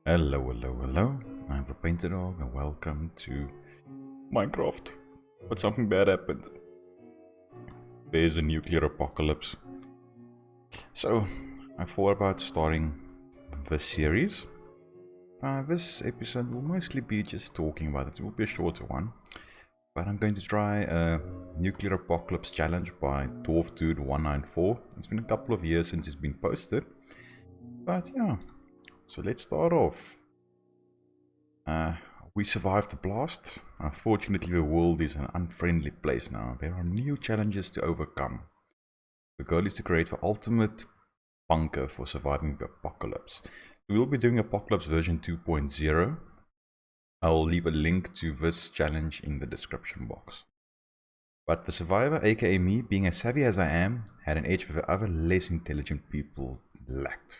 Hello, hello, hello. I'm the PaintedDog and welcome to Minecraft. But something bad happened. There's a nuclear apocalypse. So, I thought about starting this series. This episode will mostly be just talking about it. It will be a shorter one. But I'm going to try a nuclear apocalypse challenge by DwarfDude194. It's been a couple of years since it's been posted. But yeah, so let's start off. We survived the blast. Unfortunately, the world is an unfriendly place now. There are new challenges to overcome. The goal is to create the ultimate bunker for surviving the apocalypse. We will be doing Apocalypse version 2.0. I'll leave a link to this challenge in the description box. But the survivor, aka me, being as savvy as I am, had an edge that other less intelligent people lacked.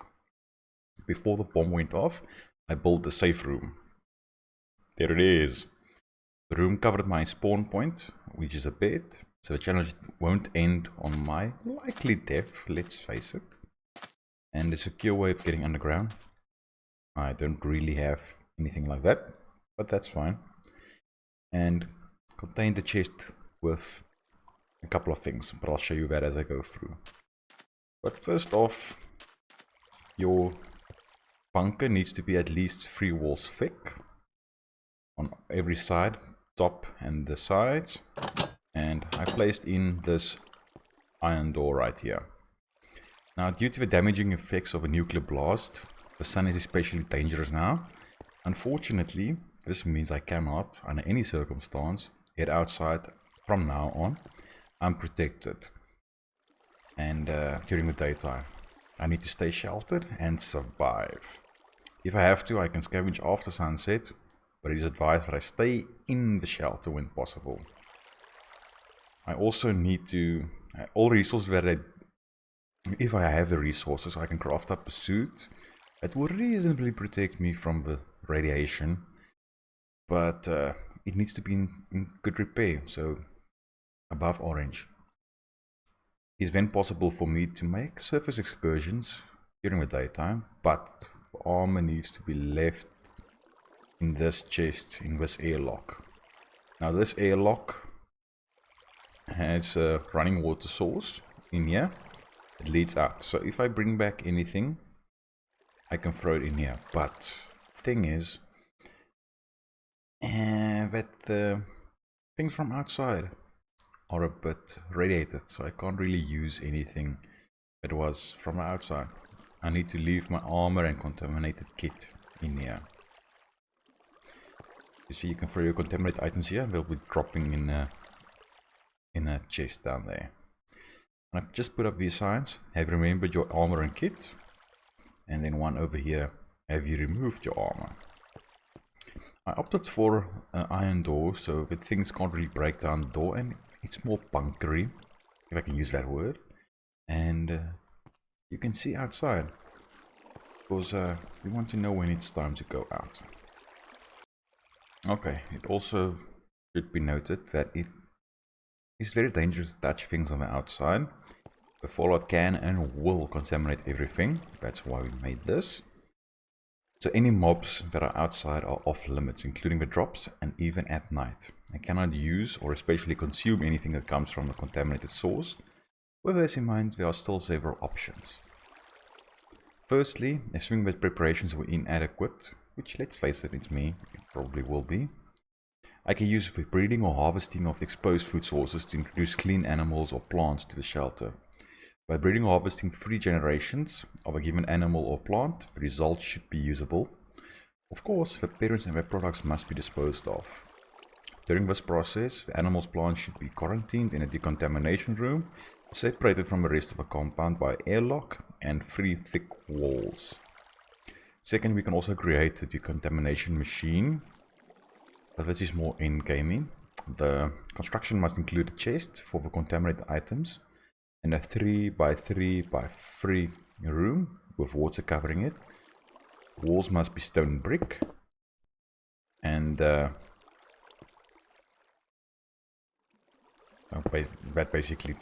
Before the bomb went off, I built a safe room. There it is. The room covered my spawn point, which is a bed, so the challenge won't end on my likely death, let's face it. And a secure way of getting underground. I don't really have anything like that, but that's fine. And contain the chest with a couple of things, but I'll show you that as I go through. But first off, your bunker needs to be at least 3 walls thick on every side, top and the sides. And I placed in this iron door right here. Now, due to the damaging effects of a nuclear blast, the sun is especially dangerous now. Unfortunately, this means I cannot, under any circumstance, head outside from now on unprotected. And during the daytime, I need to stay sheltered and survive. If I have to, I can scavenge after sunset, but it is advised that I stay in the shelter when possible. I also need to, all resources that if I have the resources, I can craft up a suit that will reasonably protect me from the radiation, but it needs to be in good repair, so above orange. It is then possible for me to make surface excursions during the daytime, but the armor needs to be left in this chest, in this airlock. Now this airlock has a running water source in here. It leads out, so if I bring back anything, I can throw it in here. But the thing is that the things from outside are a bit radiated, so I can't really use anything that was from outside. I need to leave my armor and contaminated kit in here. You see, you can throw your contaminated items here, they'll be dropping in a chest down there. And I've just put up these signs: have you remembered your armor and kit? And then one over here: have you removed your armor? I opted for an iron door so that things can't really break down the door, and it's more bunkery, if I can use that word. And you can see outside, because we want to know when it's time to go out. Okay, it also should be noted that it is very dangerous to touch things on the outside. The fallout can and will contaminate everything. That's why we made this. So any mobs that are outside are off limits, including the drops, and even at night. I cannot use or especially consume anything that comes from a contaminated source. With this in mind, there are still several options. Firstly, assuming that preparations were inadequate, which, let's face it, it's me, it probably will be, I can use the breeding or harvesting of exposed food sources to introduce clean animals or plants to the shelter. By breeding or harvesting 3 generations of a given animal or plant, the results should be usable. Of course, the parents and their products must be disposed of. During this process, the animal's plants should be quarantined in a decontamination room, separated from the rest of the compound by airlock and 3 thick walls. Second, we can also create a decontamination machine, but this is more in-gaming. The construction must include a chest for the contaminated items and a 3 by 3 by 3 room with water covering it. Walls must be stone brick, and that basically,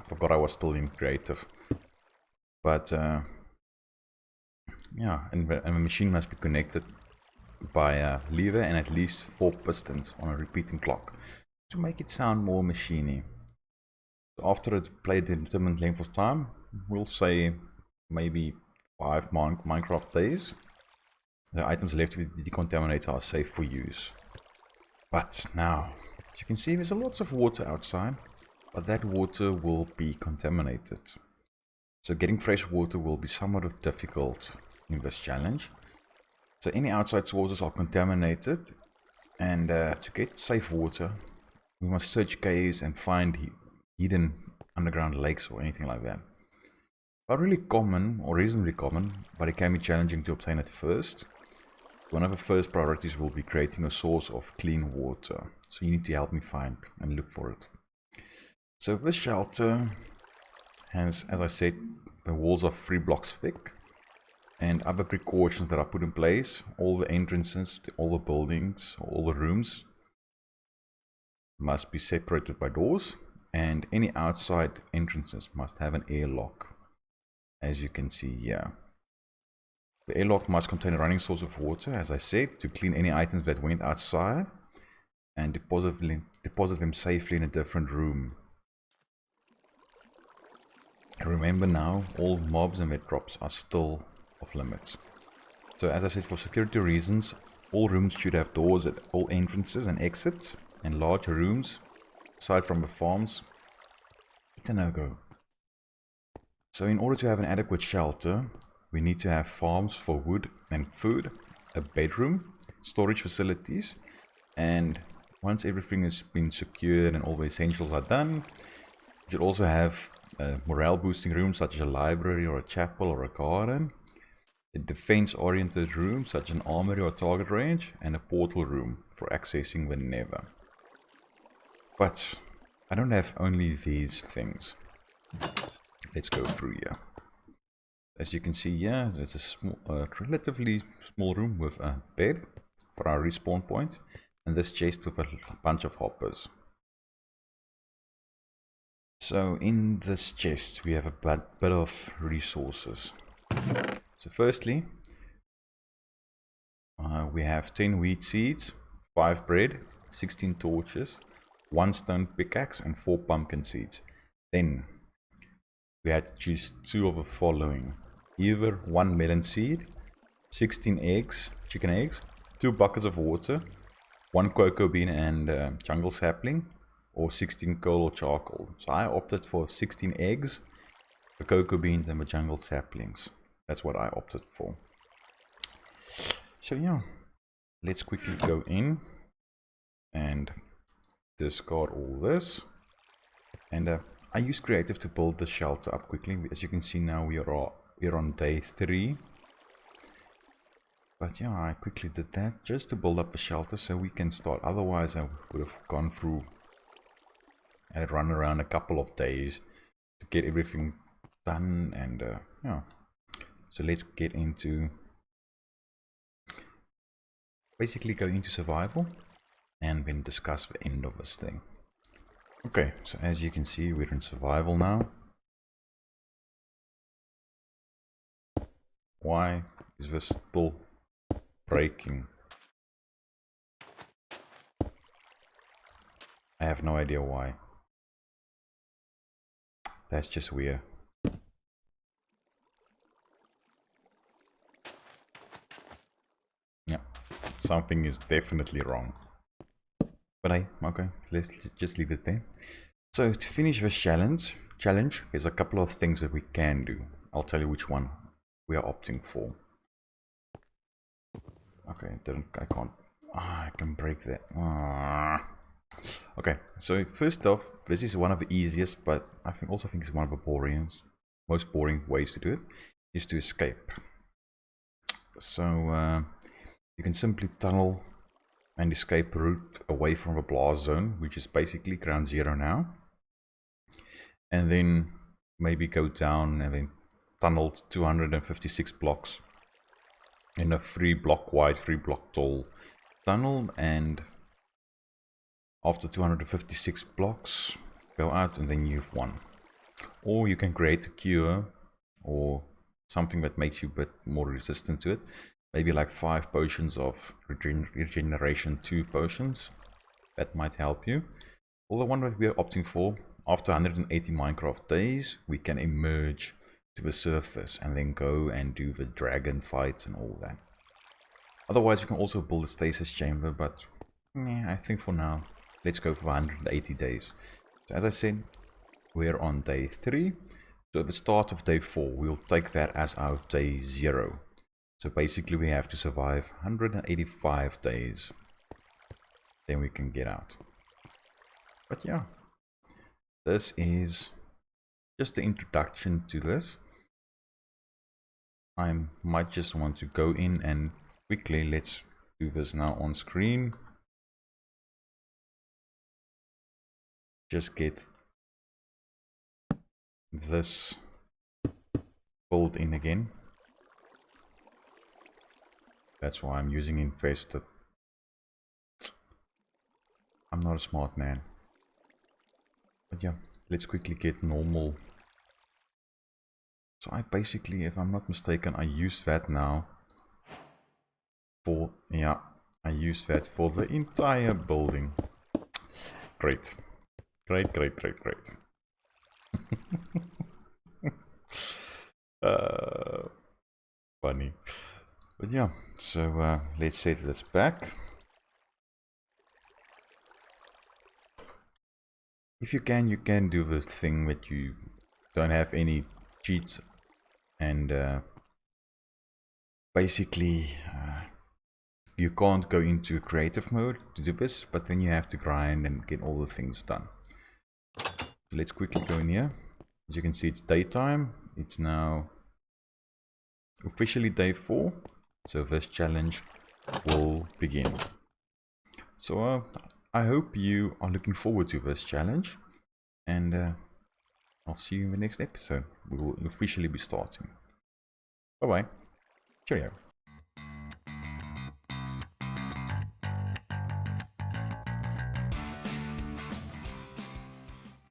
I forgot I was still in creative, but Yeah, and the machine must be connected by a lever and at least 4 pistons on a repeating clock to make it sound more machiney. So after it's played a determined length of time, we'll say maybe 5 Minecraft days, the items left with the decontaminator are safe for use. But now, as you can see, there's lots of water outside, but that water will be contaminated. So getting fresh water will be somewhat difficult in this challenge. So any outside sources are contaminated, and to get safe water, we must search caves and find hidden underground lakes or anything like that. Not really common or reasonably common, but it can be challenging to obtain at first. One of the first priorities will be creating a source of clean water, so you need to help me find and look for it. So this shelter has, as I said, the walls are 3 blocks thick, and other precautions that are put in place. All the entrances to all the buildings, all the rooms must be separated by doors, and any outside entrances must have an airlock, as you can see here. The airlock must contain a running source of water, as I said, to clean any items that went outside and deposit them safely in a different room. Remember now, all mobs and wet drops are still off limits. So as I said, for security reasons, all rooms should have doors at all entrances and exits, and large rooms, aside from the farms, it's a no-go. So in order to have an adequate shelter, we need to have farms for wood and food, a bedroom, storage facilities, and once everything has been secured and all the essentials are done, we should also have a morale boosting room such as a library or a chapel or a garden, a defense oriented room such as an armory or target range, and a portal room for accessing the nether. But I don't have only these things. Let's go through here. As you can see here, there's a small, relatively small room with a bed for our respawn point, and this chest with a bunch of hoppers. So in this chest we have a bit of resources. So firstly, we have 10 wheat seeds, 5 bread, 16 torches, 1 stone pickaxe and 4 pumpkin seeds. Then we had to choose 2 of the following: either 1 melon seed, 16 eggs, chicken eggs, 2 buckets of water, 1 cocoa bean and jungle sapling, or 16 coal or charcoal. So I opted for 16 eggs, the cocoa beans and the jungle saplings. That's what I opted for. So yeah, let's quickly go in and discard all this. And I use creative to build the shelter up quickly. As you can see now, we're on day 3. But yeah, I quickly did that just to build up the shelter so we can start. Otherwise I would have gone through and run around a couple of days to get everything done. And yeah, so let's get into basically go into survival and then discuss the end of this thing. Okay, so as you can see, we're in survival now. Why is this still breaking? I have no idea why. That's just weird. Yeah, something is definitely wrong. But okay, let's just leave it there. So to finish this challenge, there's a couple of things that we can do. I'll tell you which one we are opting for. Okay, I can't. I can break that. Okay, so first off, this is one of the easiest, but I also think it's one of the most boring ways to do it, is to escape. So you can simply tunnel and escape route away from the blast zone, which is basically ground 0 now, and then maybe go down and then tunnel 256 blocks in a 3 block wide, 3 block tall tunnel, and after 256 blocks go out and then you've won. Or you can create a cure or something that makes you a bit more resistant to it. Maybe like 5 potions of regeneration, 2 potions. That might help you. Well, the one that we are opting for, after 180 Minecraft days, we can emerge to the surface and then go and do the dragon fights and all that. Otherwise, we can also build a stasis chamber, but I think for now, let's go for 180 days. So as I said, we're on day 3. So at the start of day 4, we'll take that as our day 0. So basically we have to survive 185 days. Then we can get out. But yeah, this is just the introduction to this. I might just want to go in and quickly, let's do this now on screen. Just get this build in again. That's why I'm using infested. I'm not a smart man. But yeah, let's quickly get normal. So I basically, if I'm not mistaken, I use that now for, yeah, I use that for the entire building. Great. Great. Funny. But yeah, so let's set this back. If you can do this thing that you don't have any cheats and basically you can't go into creative mode to do this, but then you have to grind and get all the things done. So let's quickly go in here. As you can see, it's daytime. It's now officially day 4, so this challenge will begin. So I hope you are looking forward to this challenge, and I'll see you in the next episode. We will officially be starting. Bye bye. Cheerio.